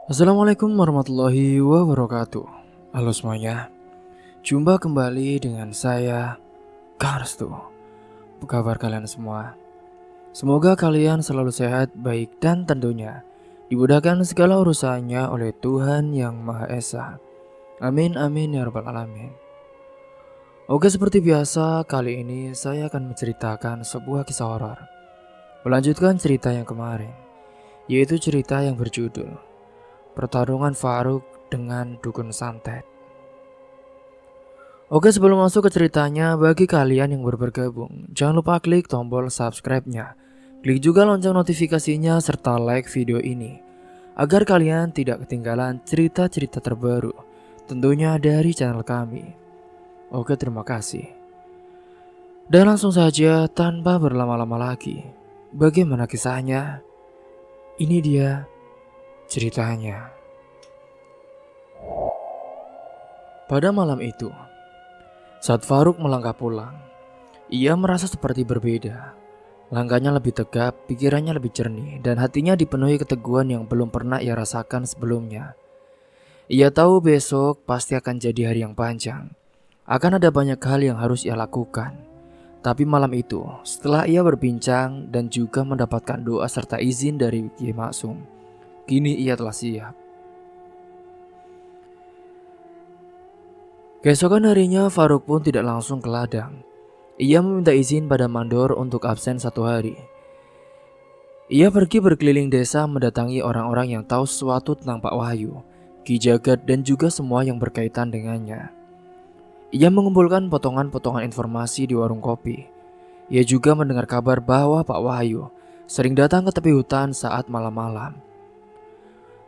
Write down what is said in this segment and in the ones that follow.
Assalamualaikum warahmatullahi wabarakatuh. Halo semuanya, jumpa kembali dengan saya, Karstu. Apa kabar kalian semua? Semoga kalian selalu sehat, baik, dan tentunya dimudahkan segala urusannya oleh Tuhan Yang Maha Esa. Amin amin ya rabbal alamin. Oke, seperti biasa, kali ini saya akan menceritakan sebuah kisah horor. Melanjutkan cerita yang kemarin, yaitu cerita yang berjudul Pertarungan Faruk dengan Dukun Santet. Oke, sebelum masuk ke ceritanya, bagi kalian yang baru bergabung, jangan lupa klik tombol subscribe-nya. Klik juga lonceng notifikasinya serta like video ini agar kalian tidak ketinggalan cerita-cerita terbaru tentunya dari channel kami. Oke, terima kasih. Dan langsung saja tanpa berlama-lama lagi, bagaimana kisahnya? Ini dia ceritanya. Pada malam itu, saat Faruk melangkah pulang, ia merasa seperti berbeda. Langkahnya lebih tegap, pikirannya lebih jernih, dan hatinya dipenuhi keteguhan yang belum pernah ia rasakan sebelumnya. Ia tahu besok pasti akan jadi hari yang panjang. Akan ada banyak hal yang harus ia lakukan. Tapi malam itu, setelah ia berbincang dan juga mendapatkan doa serta izin dari Kiai Maksum, kini ia telah siap. Keesokan harinya Faruk pun tidak langsung ke ladang. Ia meminta izin pada mandor untuk absen 1 hari. Ia pergi berkeliling desa mendatangi orang-orang yang tahu sesuatu tentang Pak Wahyu, Ki Jagat, dan juga semua yang berkaitan dengannya. Ia mengumpulkan potongan-potongan informasi di warung kopi. Ia juga mendengar kabar bahwa Pak Wahyu sering datang ke tepi hutan saat malam-malam.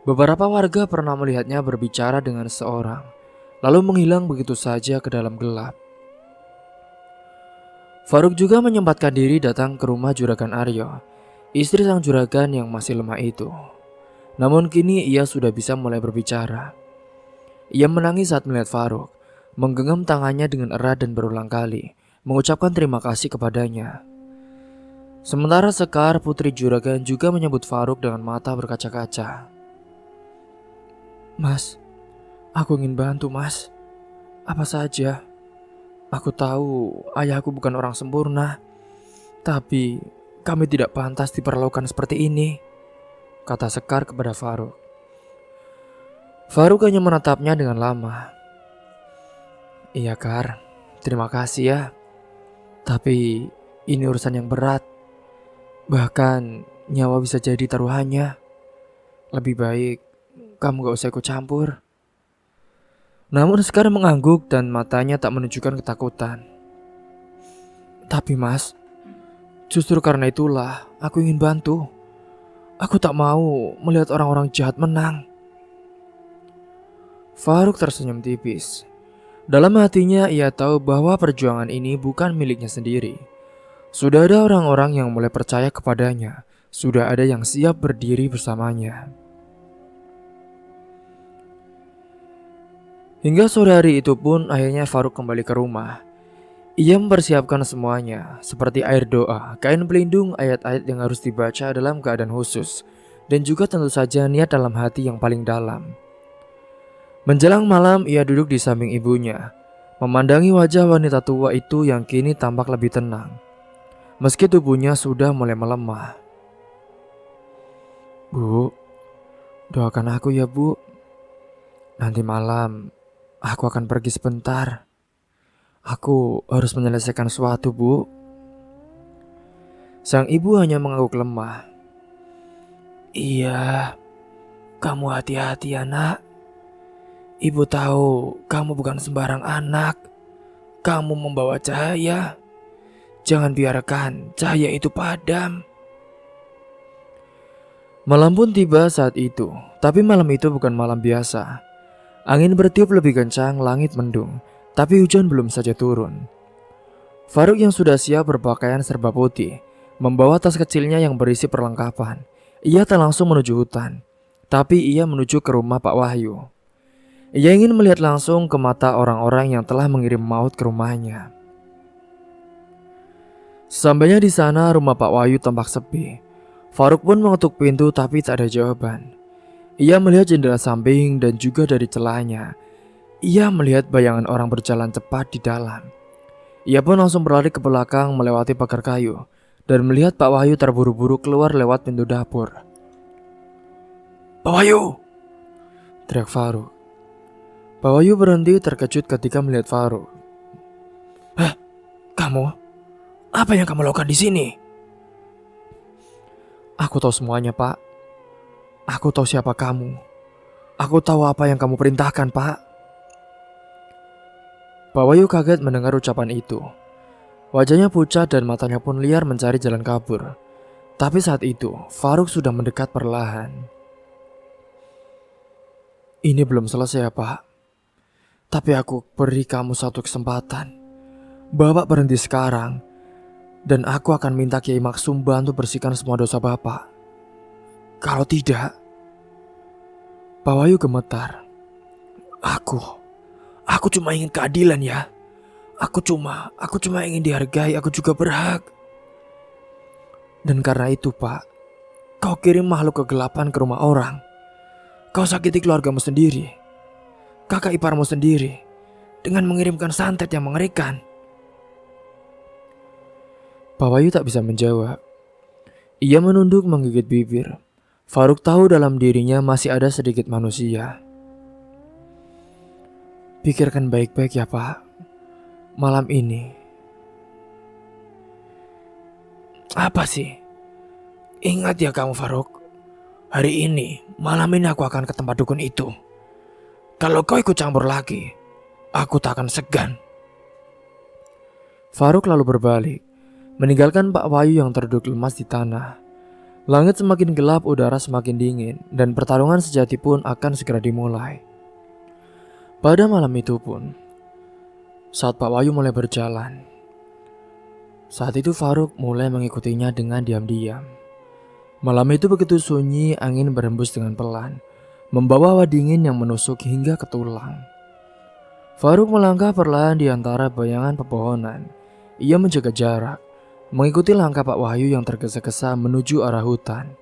Beberapa warga pernah melihatnya berbicara dengan seorang, lalu menghilang begitu saja ke dalam gelap. Faruk juga menyempatkan diri datang ke rumah Juragan Aryo, istri sang juragan yang masih lemah itu. Namun kini ia sudah bisa mulai berbicara. Ia menangis saat melihat Faruk, menggenggam tangannya dengan erat dan berulang kali mengucapkan terima kasih kepadanya. Sementara Sekar, putri juragan, juga menyambut Faruk dengan mata berkaca-kaca. "Mas, aku ingin bantu, Mas. Apa saja. Aku tahu ayahku bukan orang sempurna, tapi kami tidak pantas diperlakukan seperti ini," kata Sekar kepada Faruk. Faruk hanya menatapnya dengan lama. "Iya, Kar, terima kasih ya. Tapi ini urusan yang berat. Bahkan nyawa bisa jadi taruhannya. Lebih baik kamu gak usah ikut campur." Namun Sekar mengangguk dan matanya tak menunjukkan ketakutan. "Tapi Mas, justru karena itulah aku ingin bantu. Aku tak mau melihat orang-orang jahat menang." Faruk tersenyum tipis. Dalam hatinya ia tahu bahwa perjuangan ini bukan miliknya sendiri. Sudah ada orang-orang yang mulai percaya kepadanya. Sudah ada yang siap berdiri bersamanya. Hingga sore hari itu pun akhirnya Faruk kembali ke rumah. Ia mempersiapkan semuanya, seperti air doa, kain pelindung, ayat-ayat yang harus dibaca dalam keadaan khusus, dan juga tentu saja niat dalam hati yang paling dalam. Menjelang malam ia duduk di samping ibunya, memandangi wajah wanita tua itu yang kini tampak lebih tenang, meski tubuhnya sudah mulai melemah. "Bu, doakan aku ya, Bu. Nanti malam aku akan pergi sebentar. Aku harus menyelesaikan sesuatu, Bu." Sang ibu hanya mengangguk lemah. "Iya, kamu hati-hati ya, Nak. Ibu tahu kamu bukan sembarang anak. Kamu membawa cahaya. Jangan biarkan cahaya itu padam." Malam pun tiba saat itu, tapi malam itu bukan malam biasa. Angin bertiup lebih kencang, langit mendung, tapi hujan belum saja turun. Faruk yang sudah siap berpakaian serba putih, membawa tas kecilnya yang berisi perlengkapan. Ia tak langsung menuju hutan, tapi ia menuju ke rumah Pak Wahyu. Ia ingin melihat langsung ke mata orang-orang yang telah mengirim maut ke rumahnya. Sampainya di sana, rumah Pak Wahyu tampak sepi. Faruk pun mengetuk pintu tapi tak ada jawaban. Ia melihat jendela samping dan juga dari celahnya. Ia melihat bayangan orang berjalan cepat di dalam. Ia pun langsung berlari ke belakang melewati pagar kayu dan melihat Pak Wahyu terburu-buru keluar lewat pintu dapur. "Pak Wahyu!" teriak Faruk. Pak Wahyu berhenti terkejut ketika melihat Faruk. "Hah? Kamu? Apa yang kamu lakukan di sini?" "Aku tahu semuanya, Pak. Aku tahu siapa kamu. Aku tahu apa yang kamu perintahkan, Pak." Pak Wahyu kaget mendengar ucapan itu. Wajahnya pucat dan matanya pun liar mencari jalan kabur. Tapi saat itu, Faruk sudah mendekat perlahan. "Ini belum selesai ya, Pak. Tapi aku beri kamu satu kesempatan. Bapak berhenti sekarang, dan aku akan minta Kiai Maksum bantu bersihkan semua dosa Bapak. Kalau tidak..." Pak Wahyu gemetar. Aku cuma ingin keadilan ya. Aku cuma ingin dihargai, aku juga berhak. Dan karena itu, Pak, kau kirim makhluk kegelapan ke rumah orang. Kau sakiti keluargamu sendiri, kakak iparmu sendiri, dengan mengirimkan santet yang mengerikan. Pak Wahyu tak bisa menjawab. Ia menunduk menggigit bibir. Faruk tahu dalam dirinya masih ada sedikit manusia. "Pikirkan baik-baik ya, Pak. Malam ini..." "Apa sih? Ingat ya kamu, Faruk. Hari ini, malam ini aku akan ke tempat dukun itu. Kalau kau ikut campur lagi, aku tak akan segan." Faruk lalu berbalik, meninggalkan Pak Wahyu yang terduduk lemas di tanah. Langit semakin gelap, udara semakin dingin, dan pertarungan sejati pun akan segera dimulai. Pada malam itu pun, saat Pak Wahyu mulai berjalan, saat itu Faruk mulai mengikutinya dengan diam-diam. Malam itu begitu sunyi, angin berhembus dengan pelan, membawa hawa dingin yang menusuk hingga ke tulang. Faruk melangkah perlahan di antara bayangan pepohonan. Ia menjaga jarak, mengikuti langkah Pak Wahyu yang tergesa-gesa menuju arah hutan.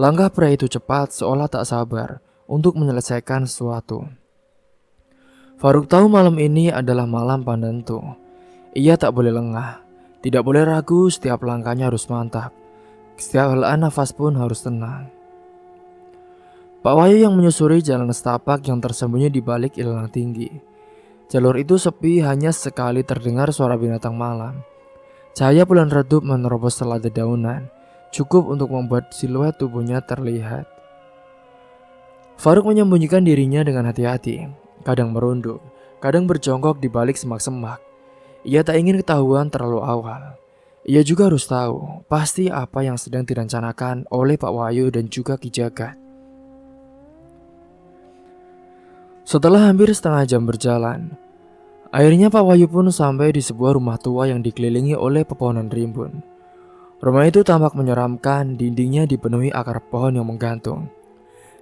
Langkah pria itu cepat seolah tak sabar untuk menyelesaikan sesuatu. Faruk tahu malam ini adalah malam penentu. Ia tak boleh lengah, tidak boleh ragu, setiap langkahnya harus mantap. Setiap helaan nafas pun harus tenang. Pak Wahyu yang menyusuri jalan setapak yang tersembunyi di balik ilalang tinggi. Jalur itu sepi, hanya sekali terdengar suara binatang malam. Cahaya bulan redup menerobos celah dedaunan, cukup untuk membuat siluet tubuhnya terlihat. Faruk menyembunyikan dirinya dengan hati-hati, kadang merunduk, kadang berjongkok di balik semak-semak. Ia tak ingin ketahuan terlalu awal. Ia juga harus tahu pasti apa yang sedang direncanakan oleh Pak Wahyu dan juga Ki Jagat. Setelah hampir setengah jam berjalan, akhirnya Pak Wahyu pun sampai di sebuah rumah tua yang dikelilingi oleh pepohonan rimbun. Rumah itu tampak menyeramkan, dindingnya dipenuhi akar pohon yang menggantung,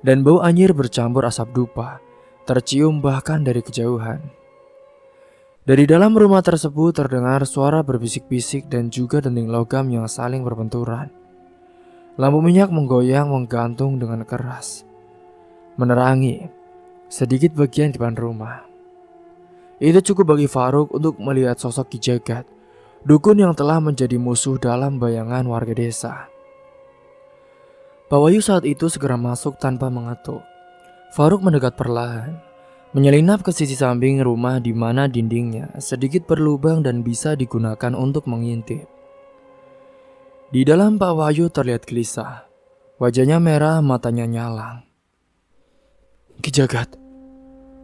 dan bau anyir bercampur asap dupa tercium bahkan dari kejauhan. Dari dalam rumah tersebut terdengar suara berbisik-bisik dan juga dinding logam yang saling berbenturan. Lampu minyak menggoyang menggantung dengan keras, menerangi sedikit bagian depan rumah. Itu cukup bagi Faruk untuk melihat sosok Ki Jagat, dukun yang telah menjadi musuh dalam bayangan warga desa. Pak Wahyu saat itu segera masuk tanpa mengetuk. Faruk mendekat perlahan, menyelinap ke sisi samping rumah di mana dindingnya sedikit berlubang dan bisa digunakan untuk mengintip. Di dalam Pak Wahyu terlihat gelisah, wajahnya merah, matanya nyalang. "Ki Jagat,"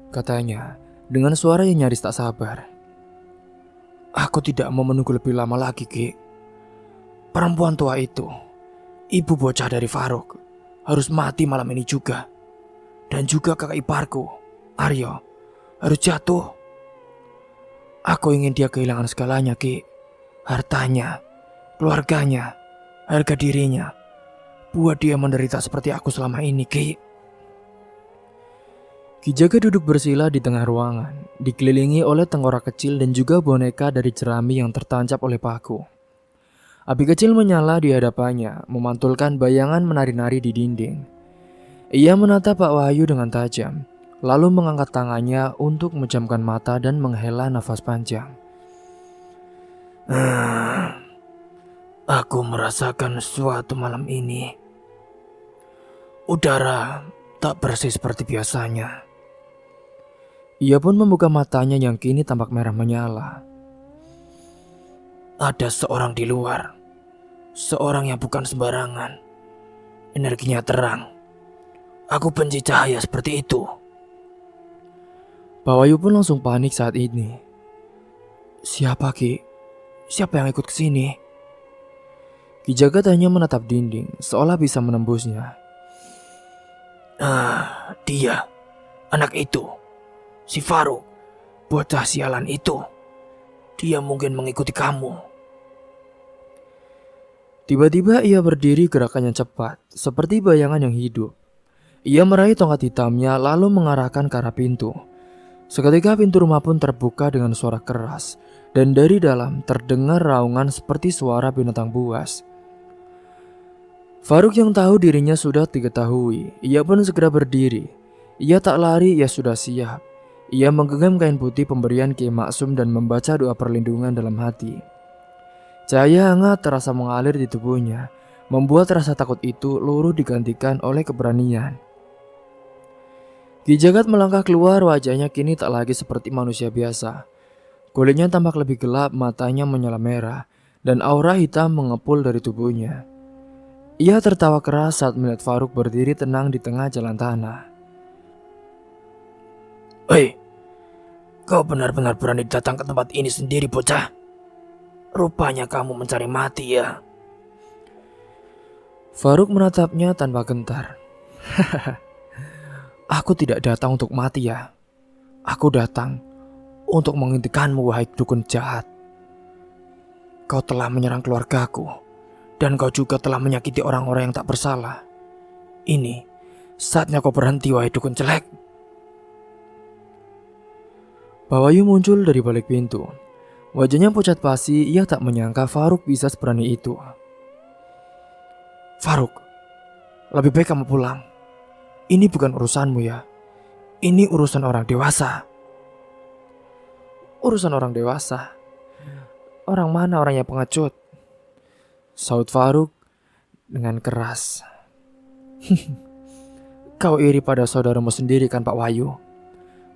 katanya dengan suara yang nyaris tak sabar. "Aku tidak mau menunggu lebih lama lagi, Ki. Perempuan tua itu, ibu bocah dari Faruk, harus mati malam ini juga. Dan juga kakak iparku, Aryo, harus jatuh. Aku ingin dia kehilangan segalanya, Ki. Hartanya, keluarganya, harga dirinya. Buat dia menderita seperti aku selama ini, Ki." Ki Jagat duduk bersila di tengah ruangan, dikelilingi oleh tengkorak kecil dan juga boneka dari jerami yang tertancap oleh paku. Api kecil menyala di hadapannya, memantulkan bayangan menari-nari di dinding. Ia menatap Pak Wahyu dengan tajam, lalu mengangkat tangannya untuk memejamkan mata dan menghela nafas panjang. Aku merasakan sesuatu malam ini. Udara tak bersih seperti biasanya. Ia pun membuka matanya yang kini tampak merah menyala. Ada seorang di luar. Seorang yang bukan sembarangan. Energinya terang. Aku benci cahaya seperti itu. Pak Wahyu pun langsung panik saat ini. Siapa Ki? Siapa yang ikut ke sini? Ki Jagat hanya menatap dinding, seolah bisa menembusnya. Dia, anak itu, si Faruk, bocah sialan itu. Dia mungkin mengikuti kamu. Tiba-tiba ia berdiri, gerakannya cepat, seperti bayangan yang hidup. Ia meraih tongkat hitamnya lalu mengarahkan ke arah pintu. Seketika pintu rumah pun terbuka dengan suara keras, dan dari dalam terdengar raungan seperti suara binatang buas. Faruk yang tahu dirinya sudah diketahui, ia pun segera berdiri. Ia tak lari, ia sudah siap. Ia menggenggam kain putih pemberian Kiai Maksum dan membaca doa perlindungan dalam hati. Cahaya hangat terasa mengalir di tubuhnya, membuat rasa takut itu luruh digantikan oleh keberanian. Ki Jagat melangkah keluar, wajahnya kini tak lagi seperti manusia biasa. Kulitnya tampak lebih gelap, matanya menyala merah, dan aura hitam mengepul dari tubuhnya. Ia tertawa keras saat melihat Faruk berdiri tenang di tengah jalan tanah. Hei, kau benar-benar berani datang ke tempat ini sendiri, bocah? Rupanya kamu mencari mati ya? Faruk menatapnya tanpa gentar. Aku tidak datang untuk mati ya. Aku datang untuk menghentikanmu, wahai dukun jahat. Kau telah menyerang keluargaku, dan kau juga telah menyakiti orang-orang yang tak bersalah. Ini saatnya kau berhenti, wahai dukun jelek. Pak Wahyu muncul dari balik pintu. Wajahnya pucat pasi, ia tak menyangka Faruk bisa seberani itu. Faruk, lebih baik kamu pulang. Ini bukan urusanmu ya. Ini urusan orang dewasa. Urusan orang dewasa? Orang mana orang yang pengecut? Saud Faruk dengan keras. Kau iri pada saudaramu sendiri kan Pak Wahyu?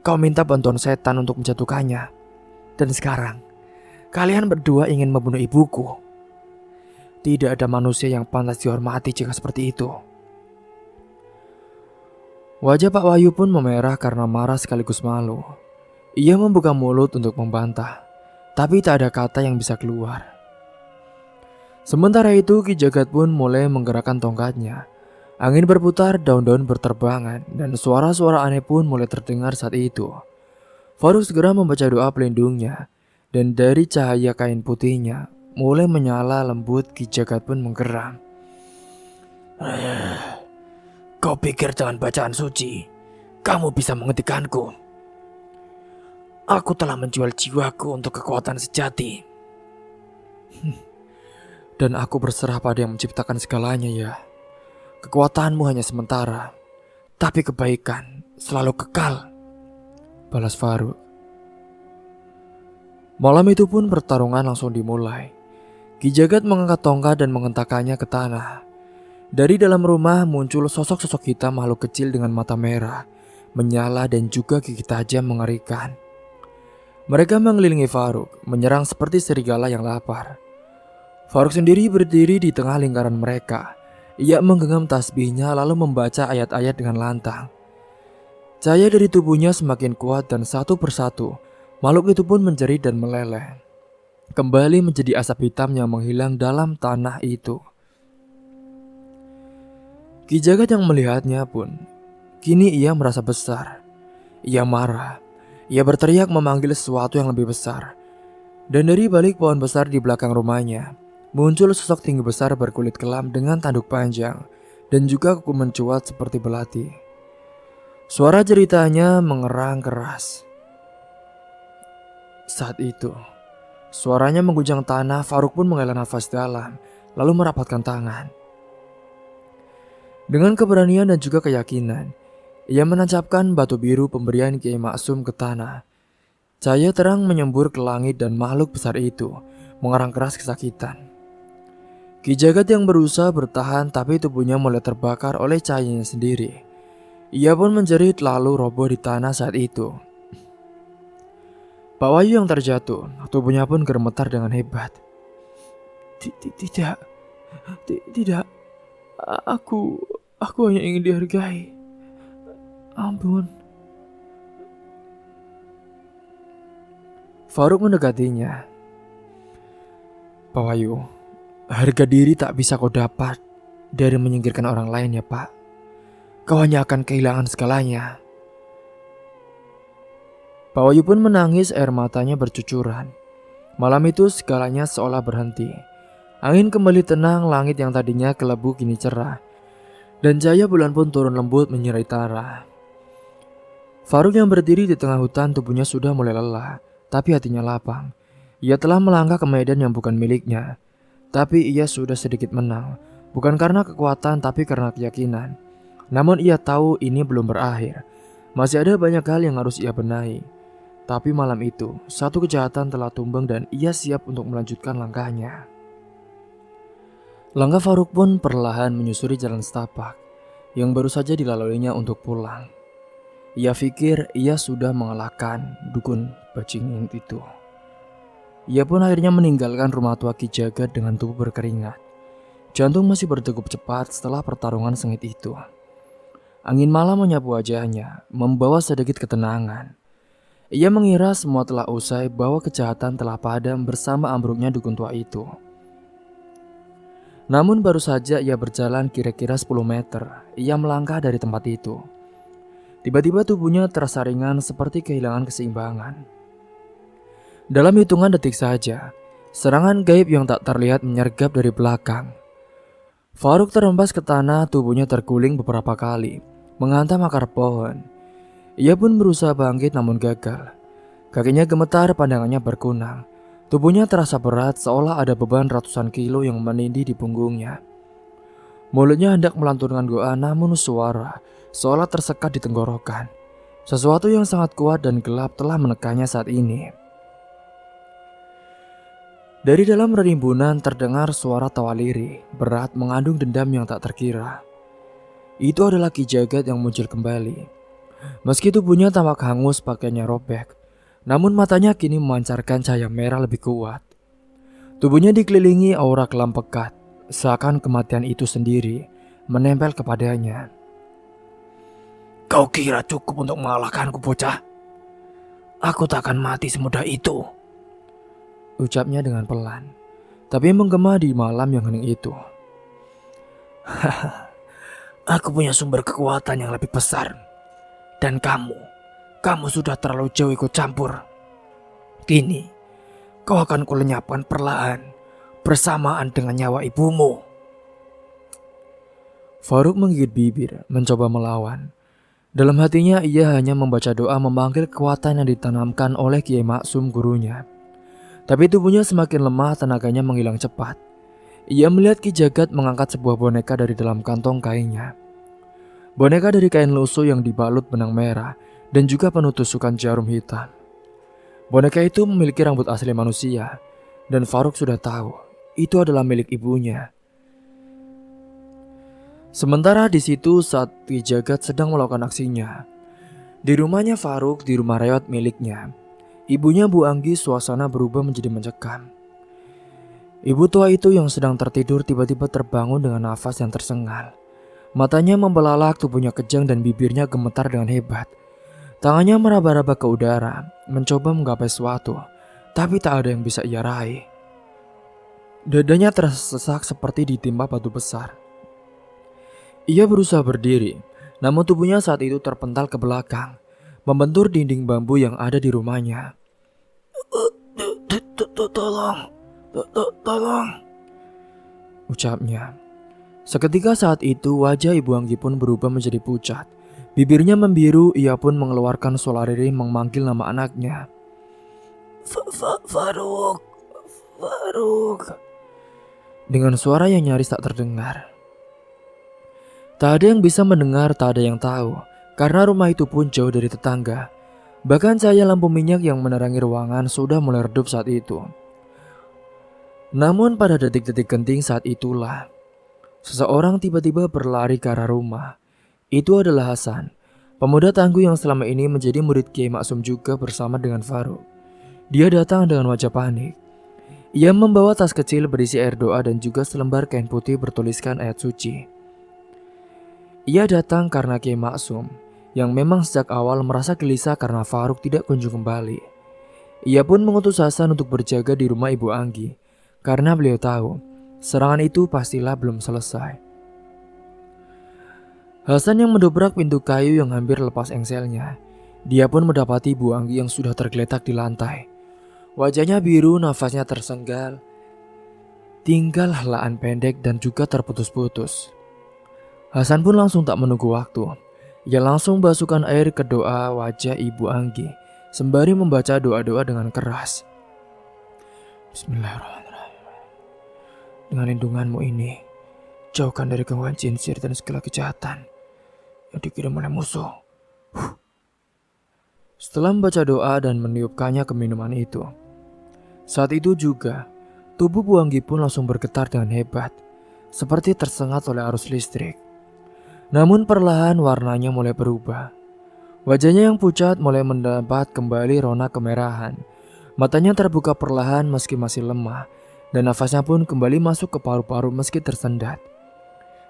Kau minta bantuan setan untuk menjatuhkannya. Dan sekarang, kalian berdua ingin membunuh ibuku. Tidak ada manusia yang pantas dihormati jika seperti itu. Wajah Pak Wahyu pun memerah karena marah sekaligus malu. Ia membuka mulut untuk membantah, tapi tak ada kata yang bisa keluar. Sementara itu Ki Jagat pun mulai menggerakkan tongkatnya. Angin berputar, daun-daun berterbangan, dan suara-suara aneh pun mulai terdengar saat itu. Faruk segera membaca doa pelindungnya, dan dari cahaya kain putihnya mulai menyala lembut. Ki Jagat pun menggeram. Kau pikir dengan bacaan suci kamu bisa menghentikanku? Aku telah menjual jiwaku untuk kekuatan sejati. Dan aku berserah pada yang menciptakan segalanya ya. Kekuatanmu hanya sementara, tapi kebaikan selalu kekal, balas Faruk. Malam itu pun pertarungan langsung dimulai. Ki Jagat mengangkat tongkat dan menghentakkannya ke tanah. Dari dalam rumah muncul sosok-sosok hitam makhluk kecil dengan mata merah, menyala dan juga gigi tajam mengerikan. Mereka mengelilingi Faruk, menyerang seperti serigala yang lapar. Faruk sendiri berdiri di tengah lingkaran mereka. Ia menggenggam tasbihnya lalu membaca ayat-ayat dengan lantang. Cahaya dari tubuhnya semakin kuat dan satu persatu, makhluk itu pun menjerit dan meleleh. Kembali menjadi asap hitam yang menghilang dalam tanah itu. Ki Jagat yang melihatnya pun, kini ia merasa besar. Ia marah. Ia berteriak memanggil sesuatu yang lebih besar. Dan dari balik pohon besar di belakang rumahnya, muncul sosok tinggi besar berkulit kelam dengan tanduk panjang dan juga kuku mencuat seperti belati. Suara jeritanya mengerang keras. Saat itu, suaranya menggujang tanah. Faruk pun menghela nafas dalam, lalu merapatkan tangan. Dengan keberanian dan juga keyakinan, ia menancapkan batu biru pemberian Kiai Maksum ke tanah. Cahaya terang menyembur ke langit dan makhluk besar itu mengerang keras kesakitan. Ki Jagat yang berusaha bertahan tapi tubuhnya mulai terbakar oleh cahayanya sendiri. Ia pun menjerit lalu roboh di tanah saat itu. Pak Wahyu yang terjatuh, tubuhnya pun gemetar dengan hebat. Tidak, tidak, aku hanya ingin dihargai. Ampun. Faruk mendekatinya. Pak Wahyu, harga diri tak bisa kau dapat dari menyingkirkan orang lain ya Pak. Kau hanya akan kehilangan segalanya. Pak Wahyu pun menangis, air matanya bercucuran. Malam itu segalanya seolah berhenti. Angin kembali tenang, langit yang tadinya kelebu kini cerah. Dan cahaya bulan pun turun lembut menyirai Tara. Faruk yang berdiri di tengah hutan, tubuhnya sudah mulai lelah, tapi hatinya lapang. Ia telah melangkah ke medan yang bukan miliknya. Tapi ia sudah sedikit menang, bukan karena kekuatan tapi karena keyakinan. Namun ia tahu ini belum berakhir. Masih ada banyak hal yang harus ia benahi. Tapi malam itu, satu kejahatan telah tumbang dan ia siap untuk melanjutkan langkahnya. Langkah Faruk pun perlahan menyusuri jalan setapak yang baru saja dilaluinya untuk pulang. Ia pikir ia sudah mengalahkan dukun bajingan itu. Ia pun akhirnya meninggalkan rumah tua Ki Jagat dengan tubuh berkeringat. Jantung masih berdegup cepat setelah pertarungan sengit itu. Angin malam menyapu wajahnya, membawa sedikit ketenangan. Ia mengira semua telah usai, bahwa kejahatan telah padam bersama ambruknya dukun tua itu. Namun baru saja ia berjalan kira-kira 10 meter, ia melangkah dari tempat itu. Tiba-tiba tubuhnya terasa ringan seperti kehilangan keseimbangan. Dalam hitungan detik saja, serangan gaib yang tak terlihat menyergap dari belakang. Faruk terhempas ke tanah, tubuhnya terguling beberapa kali, menghantam akar pohon. Ia pun berusaha bangkit namun gagal. Kakinya gemetar, pandangannya berkunang. Tubuhnya terasa berat seolah ada beban ratusan kilo yang menindih di punggungnya. Mulutnya hendak melantunkan doa namun suara seolah tersekat di tenggorokan. Sesuatu yang sangat kuat dan gelap telah menekannya saat ini. Dari dalam rimbunan terdengar suara tawa lirih, berat mengandung dendam yang tak terkira. Itu adalah Ki Jagat yang muncul kembali. Meski tubuhnya tampak hangus, pakaiannya robek, namun matanya kini memancarkan cahaya merah lebih kuat. Tubuhnya dikelilingi aura kelam pekat, seakan kematian itu sendiri menempel kepadanya. Kau kira cukup untuk mengalahkanku, bocah? Aku tak akan mati semudah itu, ucapnya dengan pelan, tapi menggema di malam yang hening itu. Aku punya sumber kekuatan yang lebih besar. Dan kamu sudah terlalu jauh ikut campur. Kini, kau akan kulenyapkan perlahan bersamaan dengan nyawa ibumu. Faruk menggigit bibir, mencoba melawan. Dalam hatinya ia hanya membaca doa memanggil kekuatan yang ditanamkan oleh Kiai Maksum gurunya. Tapi tubuhnya semakin lemah, tenaganya menghilang cepat. Ia melihat Ki Jagat mengangkat sebuah boneka dari dalam kantong kainnya. Boneka dari kain lusuh yang dibalut benang merah dan juga penuh tusukan jarum hitam. Boneka itu memiliki rambut asli manusia dan Faruk sudah tahu itu adalah milik ibunya. Sementara di situ saat Ki Jagat sedang melakukan aksinya, di rumahnya Faruk, di rumah reot miliknya, ibunya Bu Anggi, suasana berubah menjadi mencekam. Ibu tua itu yang sedang tertidur tiba-tiba terbangun dengan nafas yang tersengal. Matanya membelalak, tubuhnya kejang dan bibirnya gemetar dengan hebat. Tangannya meraba-raba ke udara, mencoba menggapai sesuatu, tapi tak ada yang bisa ia raih. Dadanya tersesak seperti ditimpa batu besar. Ia berusaha berdiri, namun tubuhnya saat itu terpental ke belakang, membentur dinding bambu yang ada di rumahnya. Tolong, ucapnya. Seketika saat itu wajah Ibu Anggi pun berubah menjadi pucat. Bibirnya membiru, ia pun mengeluarkan suara lirih memanggil nama anaknya. Faruk. Dengan suara yang nyaris tak terdengar. Tak ada yang bisa mendengar, tak ada yang tahu, karena rumah itu pun jauh dari tetangga. Bahkan cahaya lampu minyak yang menerangi ruangan sudah mulai redup saat itu. Namun pada detik-detik genting saat itulah, seseorang tiba-tiba berlari ke arah rumah. Itu adalah Hasan, pemuda tangguh yang selama ini menjadi murid Kiai Maksum juga bersama dengan Faruk. Dia datang dengan wajah panik. Ia membawa tas kecil berisi air doa dan juga selembar kain putih bertuliskan ayat suci. Ia datang karena Kiai Maksum, yang memang sejak awal merasa gelisah karena Faruk tidak kunjung kembali. Ia pun mengutus Hasan untuk berjaga di rumah Ibu Anggi, karena beliau tahu serangan itu pastilah belum selesai. Hasan yang mendobrak pintu kayu yang hampir lepas engselnya. Dia pun mendapati Bu Anggi yang sudah tergeletak di lantai. Wajahnya biru, nafasnya tersenggal, tinggal helaan pendek dan juga terputus-putus. Hasan pun langsung tak menunggu waktu. Ia langsung basuhkan air ke doa wajah Ibu Anggi, sembari membaca doa-doa dengan keras. Bismillahirrahmanirrahim. Dengan lindunganmu ini, jauhkan dari gangguan jin, sihir dan segala kejahatan yang dikirim oleh musuh. Setelah membaca doa dan meniupkannya ke minuman itu, saat itu juga tubuh Bu Anggi pun langsung bergetar dengan hebat, seperti tersengat oleh arus listrik. Namun perlahan warnanya mulai berubah. Wajahnya yang pucat mulai mendapat kembali rona kemerahan. Matanya terbuka perlahan meski masih lemah, dan nafasnya pun kembali masuk ke paru-paru meski tersendat.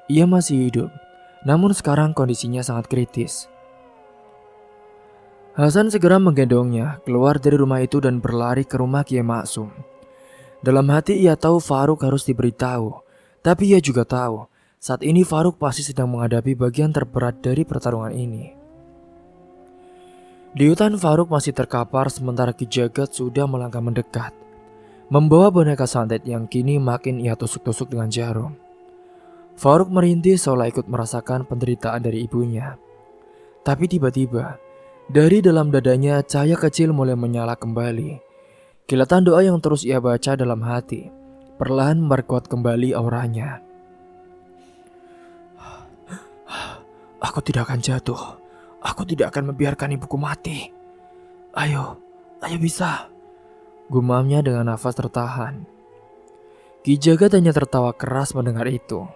Ia masih hidup, namun sekarang kondisinya sangat kritis. Hasan segera menggendongnya keluar dari rumah itu dan berlari ke rumah Kiai Maksum. Dalam hati ia tahu Faruk harus diberitahu, tapi ia juga tahu saat ini Faruk pasti sedang menghadapi bagian terberat dari pertarungan ini. Di hutan Faruk masih terkapar sementara Ki Jagat sudah melangkah mendekat, membawa boneka santet yang kini makin ia tusuk-tusuk dengan jarum. Faruk merintih seolah ikut merasakan penderitaan dari ibunya. Tapi tiba-tiba, dari dalam dadanya cahaya kecil mulai menyala kembali. Kilatan doa yang terus ia baca dalam hati perlahan memperkuat kembali auranya. Aku tidak akan jatuh. Aku tidak akan membiarkan ibuku mati. Ayo bisa, gumamnya dengan nafas tertahan. Ki Jagat hanya tertawa keras mendengar itu.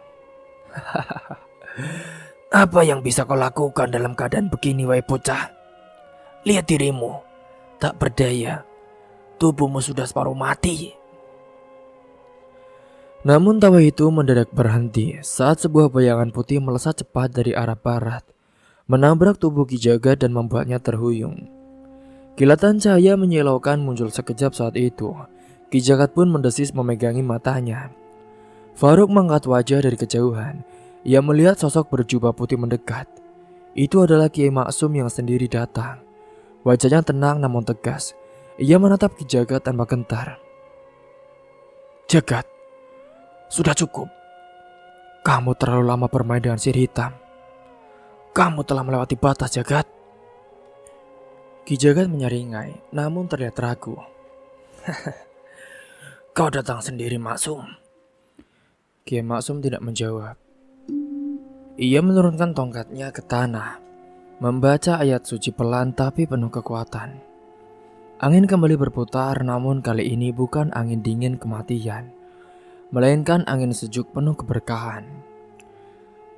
Apa yang bisa kau lakukan dalam keadaan begini, wahai bocah? Lihat dirimu, tak berdaya. Tubuhmu sudah separuh mati. Namun tawa itu mendadak berhenti saat sebuah bayangan putih melesat cepat dari arah barat, menabrak tubuh Ki Jagat dan membuatnya terhuyung. Kilatan cahaya menyilaukan muncul sekejap saat itu. Ki Jagat pun mendesis memegangi matanya. Faruk mengangkat wajah dari kejauhan. Ia melihat sosok berjubah putih mendekat. Itu adalah Kiai Maksum yang sendiri datang. Wajahnya tenang namun tegas. Ia menatap Ki Jagat tanpa gentar. Jagat, sudah cukup. Kamu terlalu lama bermain dengan sihir hitam. Kamu telah melewati batas, Jagat. Ki Jagat menyeringai, namun terlihat ragu. Kau datang sendiri, Maksum. Kiai Maksum tidak menjawab. Ia menurunkan tongkatnya ke tanah, membaca ayat suci pelan tapi penuh kekuatan. Angin kembali berputar, namun kali ini bukan angin dingin kematian, melainkan angin sejuk penuh keberkahan.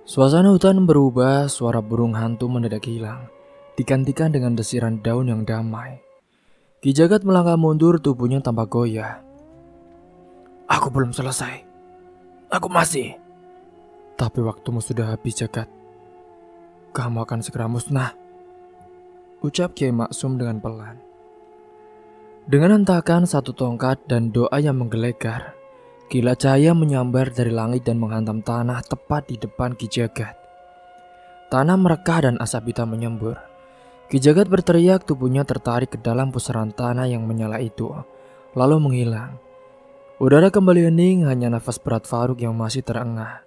Suasana hutan berubah, suara burung hantu mendadak hilang, digantikan dengan desiran daun yang damai. Ki Jagat melangkah mundur, tubuhnya tampak goyah. Aku belum selesai. Aku masih. Tapi waktumu sudah habis, Jagat. Kamu akan segera musnah, ucap Kiai Maksum dengan pelan. Dengan hentakan satu tongkat dan doa yang menggelegar, kilat cahaya menyambar dari langit dan menghantam tanah tepat di depan Ki Jagat. Tanah merekah dan asap hitam menyembur. Ki Jagat berteriak, tubuhnya tertarik ke dalam pusaran tanah yang menyala itu, lalu menghilang. Udara kembali hening, hanya nafas berat Faruk yang masih terengah.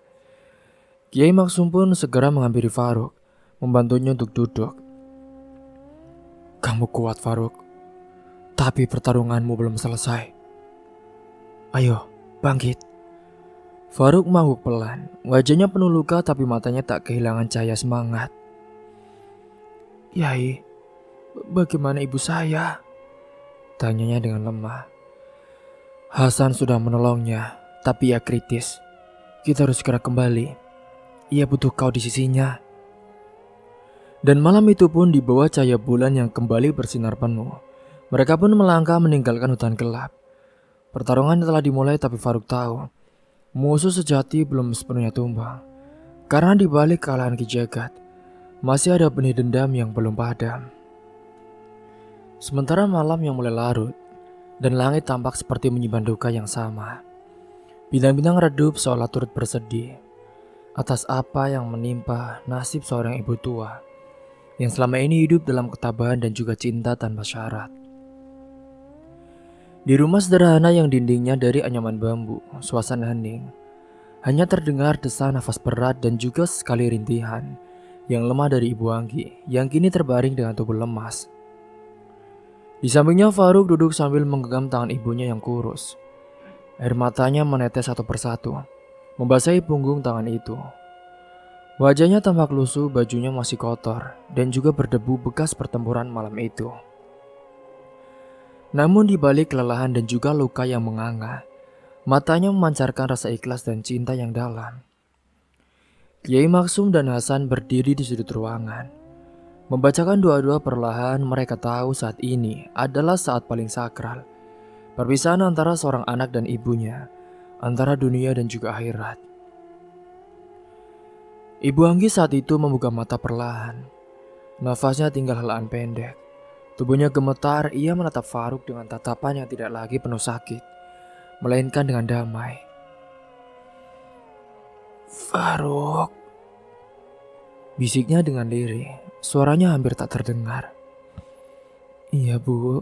Kiai Maksum pun segera menghampiri Faruk, membantunya untuk duduk. Kamu kuat, Faruk. Tapi pertarunganmu belum selesai. Ayo, bangkit. Faruk mengangguk pelan. Wajahnya penuh luka tapi matanya tak kehilangan cahaya semangat. "Yai, bagaimana ibu saya?" tanyanya dengan lemah. "Hasan sudah menolongnya, tapi ia kritis. Kita harus segera kembali. Ia butuh kau di sisinya." Dan malam itu pun di bawah cahaya bulan yang kembali bersinar penuh, mereka pun melangkah meninggalkan hutan gelap. Pertarungan telah dimulai tapi Faruk tahu, musuh sejati belum sepenuhnya tumbang. Karena di balik kekalahan Ki Jagat, masih ada benih dendam yang belum padam. Sementara malam yang mulai larut, dan langit tampak seperti menyimpan duka yang sama. Bintang-bintang redup seolah turut bersedih atas apa yang menimpa nasib seorang ibu tua yang selama ini hidup dalam ketabahan dan juga cinta tanpa syarat. Di rumah sederhana yang dindingnya dari anyaman bambu, suasana hening. Hanya terdengar desah nafas berat dan juga sekali rintihan yang lemah dari Ibu Anggi yang kini terbaring dengan tubuh lemas. Di sampingnya Faruk duduk sambil menggenggam tangan ibunya yang kurus. Air matanya menetes satu persatu, membasahi punggung tangan itu. Wajahnya tampak lusuh, bajunya masih kotor, dan juga berdebu bekas pertempuran malam itu. Namun di balik kelelahan dan juga luka yang menganga, matanya memancarkan rasa ikhlas dan cinta yang dalam. Kiai Maksum dan Hasan berdiri di sudut ruangan. Membacakan doa-doa perlahan, mereka tahu saat ini adalah saat paling sakral. Perpisahan antara seorang anak dan ibunya, antara dunia dan juga akhirat. Ibu Anggi saat itu membuka mata perlahan. Nafasnya tinggal helaan pendek. Tubuhnya gemetar, ia menatap Faruk dengan tatapan yang tidak lagi penuh sakit, melainkan dengan damai. "Faruk," bisiknya dengan lirih, suaranya hampir tak terdengar. "Iya Bu,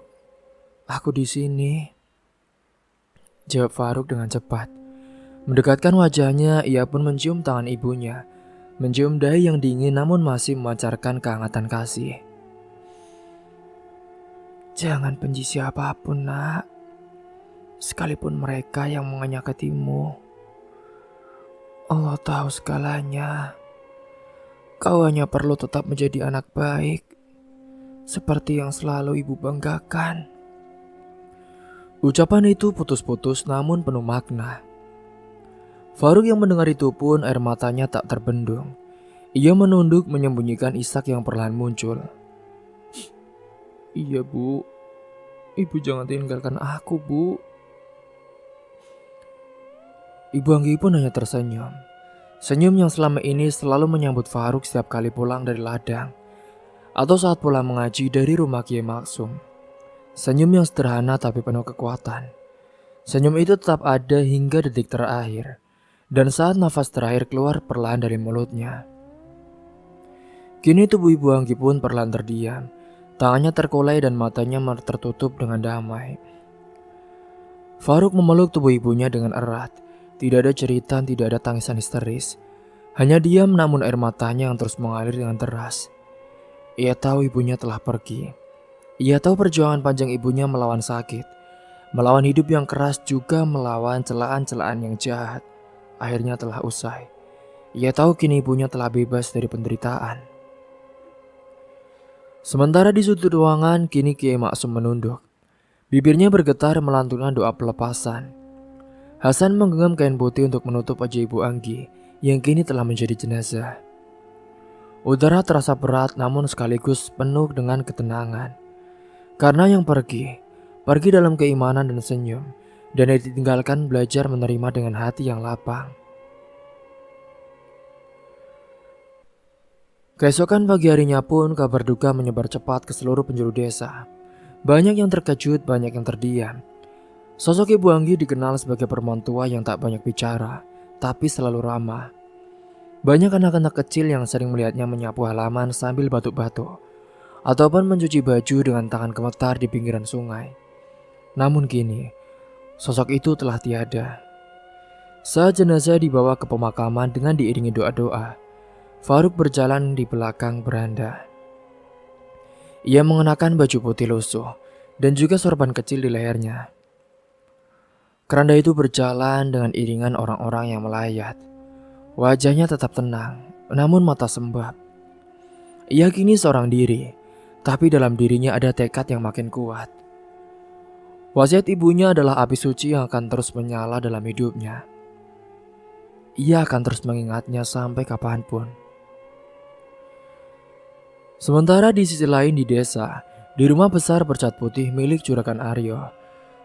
aku di sini," jawab Faruk dengan cepat. Mendekatkan wajahnya, ia pun mencium tangan ibunya, mencium dahi yang dingin namun masih memancarkan kehangatan kasih. "Jangan benci siapapun, Nak. Sekalipun mereka yang menyakitimu. Allah tahu segalanya. Kau hanya perlu tetap menjadi anak baik, seperti yang selalu ibu banggakan." Ucapan itu putus-putus namun penuh makna. Faruk yang mendengar itu pun air matanya tak terbendung. Ia menunduk menyembunyikan isak yang perlahan muncul. "Iya Bu, Ibu jangan tinggalkan aku Bu." Ibu Anggi pun hanya tersenyum. Senyum yang selama ini selalu menyambut Faruk setiap kali pulang dari ladang, atau saat pulang mengaji dari rumah Kiai Maksum. Senyum yang sederhana tapi penuh kekuatan. Senyum itu tetap ada hingga detik terakhir, dan saat nafas terakhir keluar perlahan dari mulutnya. Kini tubuh Ibu Anggi pun perlahan terdiam. Tangannya terkulai dan matanya tertutup dengan damai. Faruk memeluk tubuh ibunya dengan erat. Tidak ada cerita, tidak ada tangisan histeris. Hanya diam namun air matanya yang terus mengalir dengan deras. Ia tahu ibunya telah pergi. Ia tahu perjuangan panjang ibunya melawan sakit, melawan hidup yang keras, juga melawan celaan-celaan yang jahat, akhirnya telah usai. Ia tahu kini ibunya telah bebas dari penderitaan. Sementara di sudut ruangan, kini Kiai Maksum menunduk. Bibirnya bergetar melantunkan doa pelepasan. Hasan menggenggam kain putih untuk menutup wajah Ibu Anggi yang kini telah menjadi jenazah. Udara terasa berat namun sekaligus penuh dengan ketenangan. Karena yang pergi dalam keimanan dan senyum, dan yang ditinggalkan belajar menerima dengan hati yang lapang. Keesokan pagi harinya pun kabar duka menyebar cepat ke seluruh penjuru desa. Banyak yang terkejut, banyak yang terdiam. Sosok Ibu Anggi dikenal sebagai perempuan tua yang tak banyak bicara, tapi selalu ramah. Banyak anak-anak kecil yang sering melihatnya menyapu halaman sambil batuk-batuk, ataupun mencuci baju dengan tangan gemetar di pinggiran sungai. Namun kini, sosok itu telah tiada. Saat jenazah dibawa ke pemakaman dengan diiringi doa-doa, Faruk berjalan di belakang beranda. Ia mengenakan baju putih lusuh dan juga sorban kecil di lehernya. Keranda itu berjalan dengan iringan orang-orang yang melayat. Wajahnya tetap tenang, namun mata sembab. Ia kini seorang diri, tapi dalam dirinya ada tekad yang makin kuat. Wasiat ibunya adalah api suci yang akan terus menyala dalam hidupnya. Ia akan terus mengingatnya sampai kapanpun. Sementara di sisi lain di desa, di rumah besar bercat putih milik Juragan Aryo,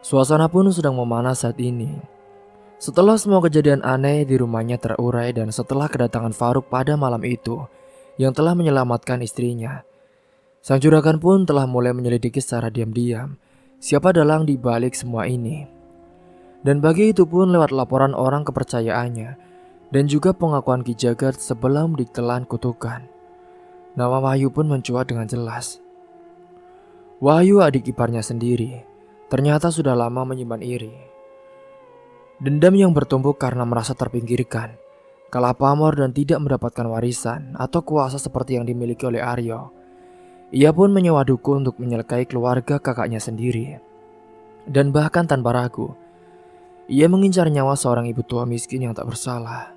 suasana pun sedang memanas saat ini. Setelah semua kejadian aneh di rumahnya terurai dan setelah kedatangan Faruk pada malam itu yang telah menyelamatkan istrinya, sang juragan pun telah mulai menyelidiki secara diam-diam siapa dalang di balik semua ini. Dan bagi itu pun lewat laporan orang kepercayaannya dan juga pengakuan Ki Jagat sebelum ditelan kutukan, nama Wahyu pun mencuat dengan jelas. Wahyu, adik iparnya sendiri, ternyata sudah lama menyimpan iri. Dendam yang bertumpuk karena merasa terpinggirkan, kalah pamor dan tidak mendapatkan warisan atau kuasa seperti yang dimiliki oleh Aryo. Ia pun menyewa dukun untuk menyelekai keluarga kakaknya sendiri. Dan bahkan tanpa ragu, ia mengincar nyawa seorang ibu tua miskin yang tak bersalah.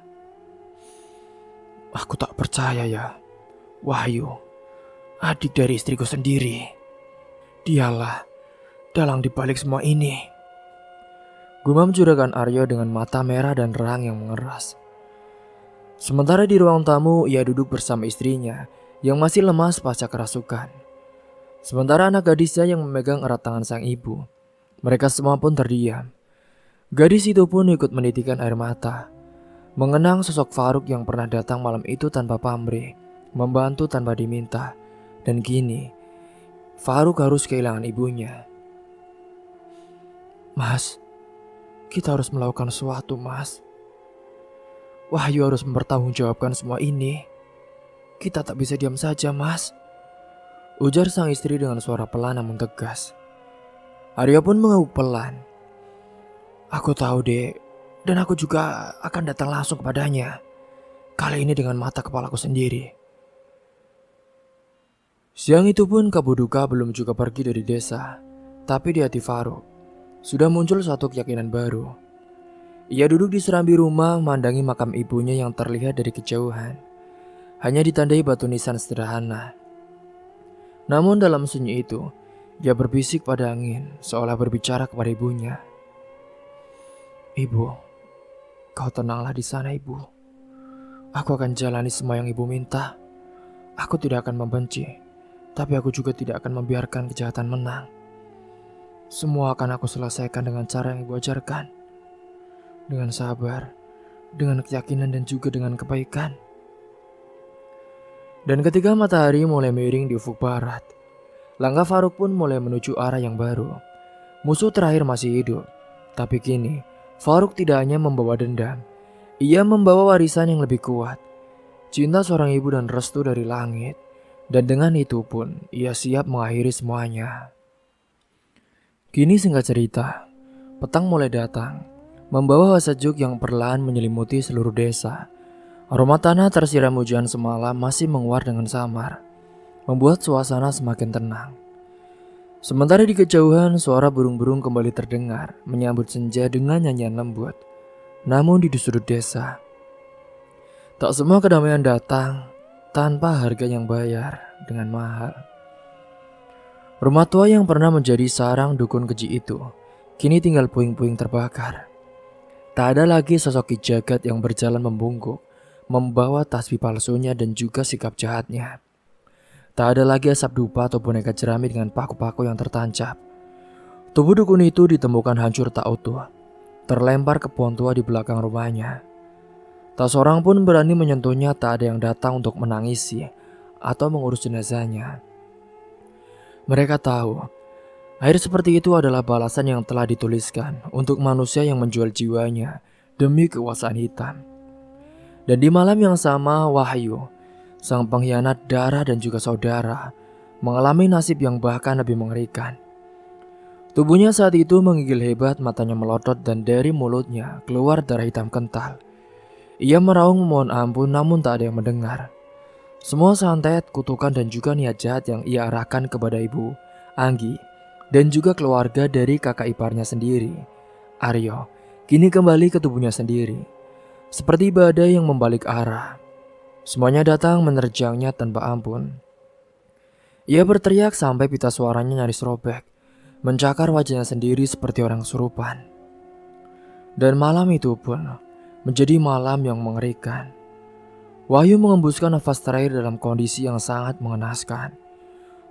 Aku tak percaya ya, Wahyu, adik dari istriku sendiri, dialah dalang dibalik semua ini. Gumam Juragan Aryo dengan mata merah dan rahang yang mengeras. Sementara di ruang tamu ia duduk bersama istrinya yang masih lemas pasca kerasukan. Sementara anak gadisnya yang memegang erat tangan sang ibu, mereka semua pun terdiam. Gadis itu pun ikut menitikan air mata, mengenang sosok Faruk yang pernah datang malam itu tanpa pamrih, membantu tanpa diminta, dan kini Faruk harus kehilangan ibunya. Mas, kita harus melakukan sesuatu, Mas. Wahyu harus mempertanggungjawabkan semua ini. Kita tak bisa diam saja, Mas, ujar sang istri dengan suara pelan namun tegas. Arya pun mengangguk pelan. Aku tahu, Dek, dan aku juga akan datang langsung kepadanya. Kali ini dengan mata kepalaku sendiri. Siang itu pun Kabuduka belum juga pergi dari desa, tapi di hati Faruk sudah muncul suatu keyakinan baru. Ia duduk di serambi rumah memandangi makam ibunya yang terlihat dari kejauhan, hanya ditandai batu nisan sederhana. Namun dalam sunyi itu, ia berbisik pada angin seolah berbicara kepada ibunya. Ibu, kau tenanglah di sana, Ibu. Aku akan jalani semua yang Ibu minta. Aku tidak akan membenci, tapi aku juga tidak akan membiarkan kejahatan menang. Semua akan aku selesaikan dengan cara yang Ibu ajarkan. Dengan sabar, dengan keyakinan dan juga dengan kebaikan. Dan ketika matahari mulai miring di ufuk barat, langkah Faruk pun mulai menuju arah yang baru. Musuh terakhir masih hidup, tapi kini Faruk tidak hanya membawa dendam. Ia membawa warisan yang lebih kuat, cinta seorang ibu dan restu dari langit. Dan dengan itu pun ia siap mengakhiri semuanya. Kini singkat cerita, petang mulai datang, membawa sejuk yang perlahan menyelimuti seluruh desa. Aroma tanah tersiram hujan semalam masih menguar dengan samar, membuat suasana semakin tenang. Sementara di kejauhan suara burung-burung kembali terdengar menyambut senja dengan nyanyian lembut. Namun di sudut desa, tak semua kedamaian datang tanpa harga yang bayar dengan mahal. Rumah tua yang pernah menjadi sarang dukun keji itu kini tinggal puing-puing terbakar. Tak ada lagi sosok Ki Jagat yang berjalan membungkuk, membawa tasbih palsunya dan juga sikap jahatnya. Tak ada lagi asap dupa atau boneka jerami dengan paku-paku yang tertancap. Tubuh dukun itu ditemukan hancur tak utuh, terlempar ke pohon tua di belakang rumahnya. Tak seorang pun berani menyentuhnya, tak ada yang datang untuk menangisi atau mengurus jenazahnya. Mereka tahu, air seperti itu adalah balasan yang telah dituliskan untuk manusia yang menjual jiwanya demi kekuasaan hitam. Dan di malam yang sama, Wahyu, sang pengkhianat darah dan juga saudara, mengalami nasib yang bahkan lebih mengerikan. Tubuhnya saat itu menggigil hebat, matanya melotot dan dari mulutnya keluar darah hitam kental. Ia meraung memohon ampun namun tak ada yang mendengar. Semua santet, kutukan dan juga niat jahat yang ia arahkan kepada ibu, Anggi, dan juga keluarga dari kakak iparnya sendiri, Aryo, kini kembali ke tubuhnya sendiri. Seperti badai yang membalik arah. Semuanya datang menerjangnya tanpa ampun. Ia berteriak sampai pita suaranya nyaris robek, mencakar wajahnya sendiri seperti orang kesurupan. Dan malam itu pun menjadi malam yang mengerikan. Wahyu mengembuskan nafas terakhir dalam kondisi yang sangat mengenaskan.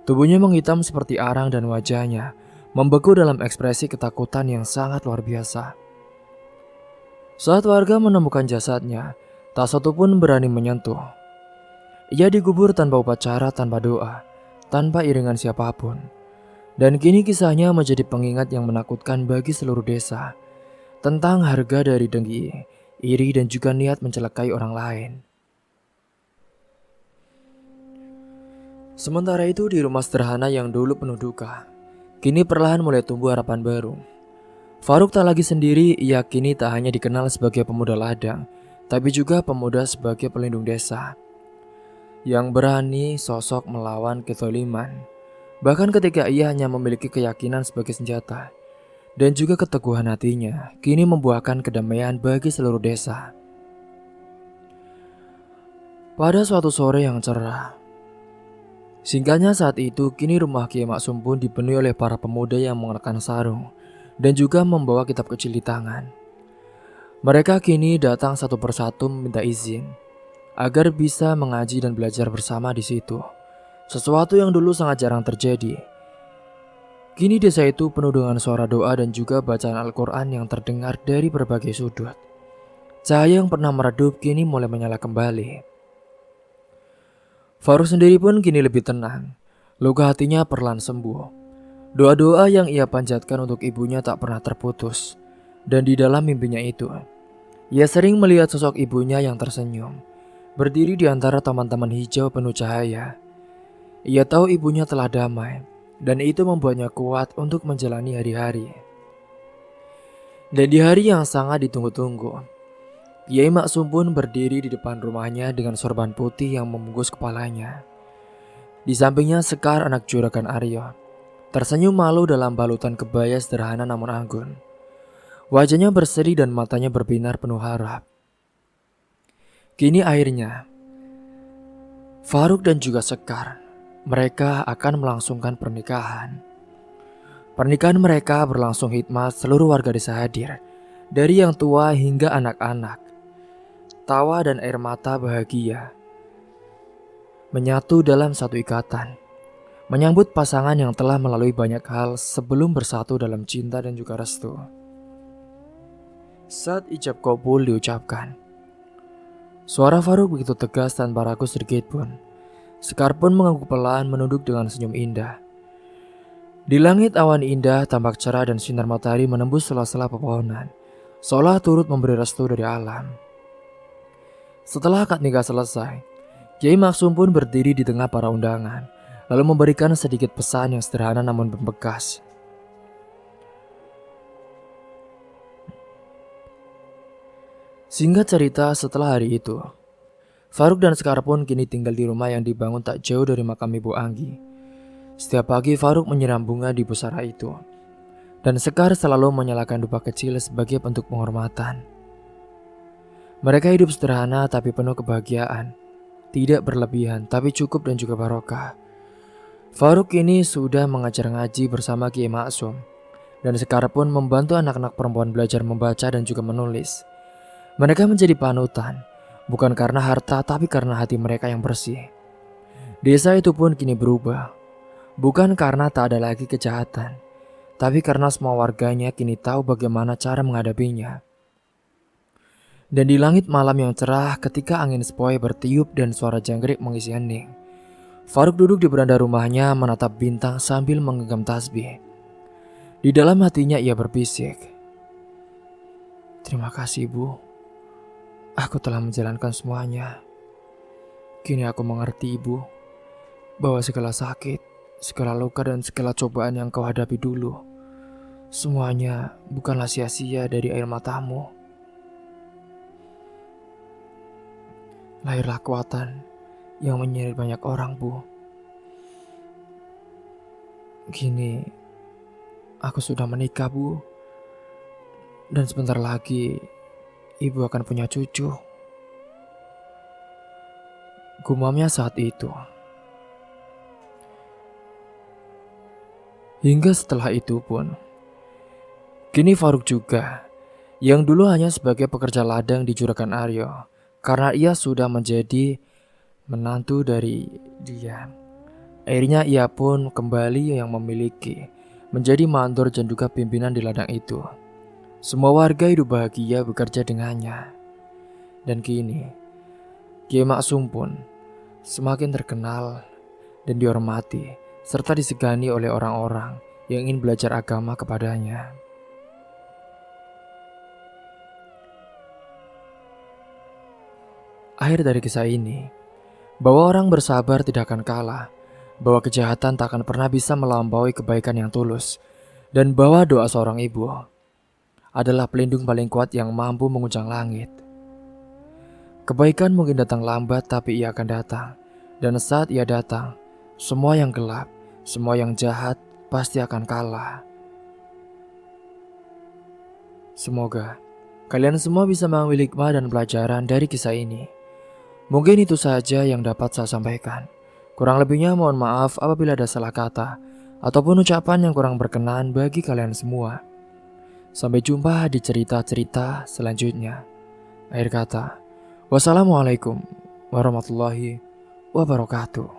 Tubuhnya menghitam seperti arang dan wajahnya membeku dalam ekspresi ketakutan yang sangat luar biasa. Saat warga menemukan jasadnya, tak satu pun berani menyentuh. Ia dikubur tanpa upacara, tanpa doa, tanpa iringan siapapun. Dan kini kisahnya menjadi pengingat yang menakutkan bagi seluruh desa tentang harga dari dengki, iri dan juga niat mencelakai orang lain. Sementara itu di rumah sederhana yang dulu penuh duka, kini perlahan mulai tumbuh harapan baru. Faruk tak lagi sendiri, ia kini tak hanya dikenal sebagai pemuda ladang, tapi juga pemuda sebagai pelindung desa. Yang berani sosok melawan kezaliman, bahkan ketika ia hanya memiliki keyakinan sebagai senjata. Dan juga keteguhan hatinya, kini membuahkan kedamaian bagi seluruh desa. Pada suatu sore yang cerah, singkatnya saat itu, kini rumah Kiai Maksum pun dipenuhi oleh para pemuda yang mengenakan sarung dan juga membawa kitab kecil di tangan. Mereka kini datang satu persatu meminta izin agar bisa mengaji dan belajar bersama di situ. Sesuatu yang dulu sangat jarang terjadi. Kini desa itu penuh dengan suara doa dan juga bacaan Al-Quran yang terdengar dari berbagai sudut. Cahaya yang pernah meredup kini mulai menyala kembali. Faruk sendiri pun kini lebih tenang. Luka hatinya perlahan sembuh. Doa-doa yang ia panjatkan untuk ibunya tak pernah terputus. Dan di dalam mimpinya itu, ia sering melihat sosok ibunya yang tersenyum, berdiri di antara taman-taman hijau penuh cahaya. Ia tahu ibunya telah damai, dan itu membuatnya kuat untuk menjalani hari-hari. Dan di hari yang sangat ditunggu-tunggu, Kiai Maksum pun berdiri di depan rumahnya dengan sorban putih yang membungkus kepalanya. Di sampingnya Sekar, anak juragan Aryo, tersenyum malu dalam balutan kebaya sederhana namun anggun. Wajahnya berseri dan matanya berbinar penuh harap. Kini akhirnya Faruk dan juga Sekar, mereka akan melangsungkan pernikahan. Pernikahan mereka berlangsung hikmat, seluruh warga desa hadir, dari yang tua hingga anak-anak. Tawa dan air mata bahagia menyatu dalam satu ikatan, menyambut pasangan yang telah melalui banyak hal sebelum bersatu dalam cinta dan juga restu. Saat ijab kabul diucapkan, suara Faruk begitu tegas tanpa ragu sedikit pun. Sekar pun mengangguk pelan menunduk dengan senyum indah. Di langit awan indah tampak cerah dan sinar matahari menembus sela-sela pepohonan, seolah turut memberi restu dari alam. Setelah akad nikah selesai, Kiai Maksum pun berdiri di tengah para undangan, lalu memberikan sedikit pesan yang sederhana namun membekas. Singkat cerita, setelah hari itu, Faruk dan Sekar pun kini tinggal di rumah yang dibangun tak jauh dari makam Ibu Anggi. Setiap pagi Faruk menyiram bunga di pusara itu, dan Sekar selalu menyalakan dupa kecil sebagai bentuk penghormatan. Mereka hidup sederhana tapi penuh kebahagiaan, tidak berlebihan tapi cukup dan juga barokah. Faruk kini sudah mengajar ngaji bersama Kiai Maksum, dan Sekar pun membantu anak-anak perempuan belajar membaca dan juga menulis. Mereka menjadi panutan, bukan karena harta tapi karena hati mereka yang bersih. Desa itu pun kini berubah, bukan karena tak ada lagi kejahatan, tapi karena semua warganya kini tahu bagaimana cara menghadapinya. Dan di langit malam yang cerah ketika angin sepoi bertiup dan suara jangkrik mengisi hening, Faruk duduk di beranda rumahnya menatap bintang sambil menggenggam tasbih. Di dalam hatinya ia berbisik, "Terima kasih, Bu. Aku telah menjalankan semuanya. Kini aku mengerti, Ibu, bahwa segala sakit, segala luka dan segala cobaan yang kau hadapi dulu, semuanya bukanlah sia-sia dari air matamu. Lahirlah kekuatan yang menyeret banyak orang, Bu. Kini aku sudah menikah, Bu, Dan sebentar lagi ibu akan punya cucu. Gumamnya saat itu. Hingga setelah itu pun, kini Faruk juga, yang dulu hanya sebagai pekerja ladang di Juragan Aryo, karena ia sudah menjadi menantu dari dia. Akhirnya ia pun kembali yang memiliki, menjadi mandor dan juga pimpinan di ladang itu. Semua warga hidup bahagia bekerja dengannya. Dan kini, Kiai Maksum pun semakin terkenal dan dihormati, serta disegani oleh orang-orang yang ingin belajar agama kepadanya. Akhir dari kisah ini, bahwa orang bersabar tidak akan kalah, bahwa kejahatan tak akan pernah bisa melampaui kebaikan yang tulus, dan bahwa doa seorang ibu adalah pelindung paling kuat yang mampu menguncang langit. Kebaikan mungkin datang lambat, tapi ia akan datang. Dan saat ia datang, semua yang gelap, semua yang jahat pasti akan kalah. Semoga kalian semua bisa mengambil hikmah dan pelajaran dari kisah ini. Mungkin itu saja yang dapat saya sampaikan. Kurang lebihnya mohon maaf apabila ada salah kata ataupun ucapan yang kurang berkenan bagi kalian semua. Sampai jumpa di cerita-cerita selanjutnya. Akhir kata, wassalamualaikum warahmatullahi wabarakatuh.